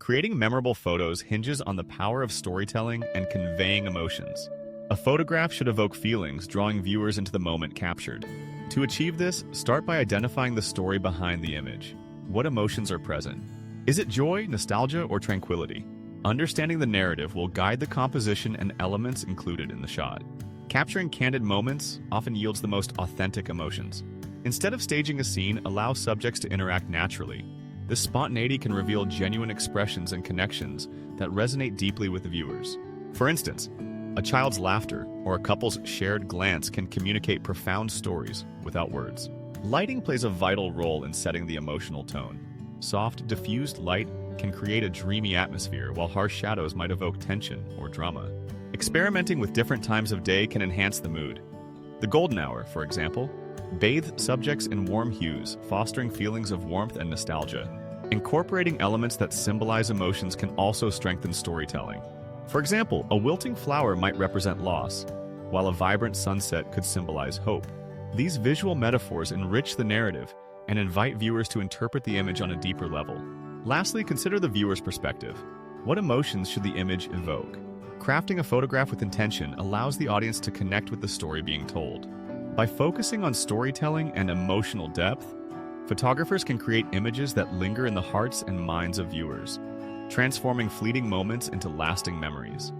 Creating memorable photos hinges on the power of storytelling and conveying emotions. A photograph should evoke feelings, drawing viewers into the moment captured. To achieve this, start by identifying the story behind the image. What emotions are present? Is it joy, nostalgia, or tranquility? Understanding the narrative will guide the composition and elements included in the shot. Capturing candid moments often yields the most authentic emotions. Instead of staging a scene, allow subjects to interact naturally. This spontaneity can reveal genuine expressions and connections that resonate deeply with the viewers. For instance, a child's laughter or a couple's shared glance can communicate profound stories without words. Lighting plays a vital role in setting the emotional tone. Soft, diffused light can create a dreamy atmosphere, while harsh shadows might evoke tension or drama. Experimenting with different times of day can enhance the mood. The golden hour, for example, bathe subjects in warm hues, fostering feelings of warmth and nostalgia. Incorporating elements that symbolize emotions can also strengthen storytelling. For example, a wilting flower might represent loss, while a vibrant sunset could symbolize hope. These visual metaphors enrich the narrative and invite viewers to interpret the image on a deeper level. Lastly, consider the viewer's perspective. What emotions should the image evoke? Crafting a photograph with intention allows the audience to connect with the story being told. By focusing on storytelling and emotional depth, photographers can create images that linger in the hearts and minds of viewers, transforming fleeting moments into lasting memories.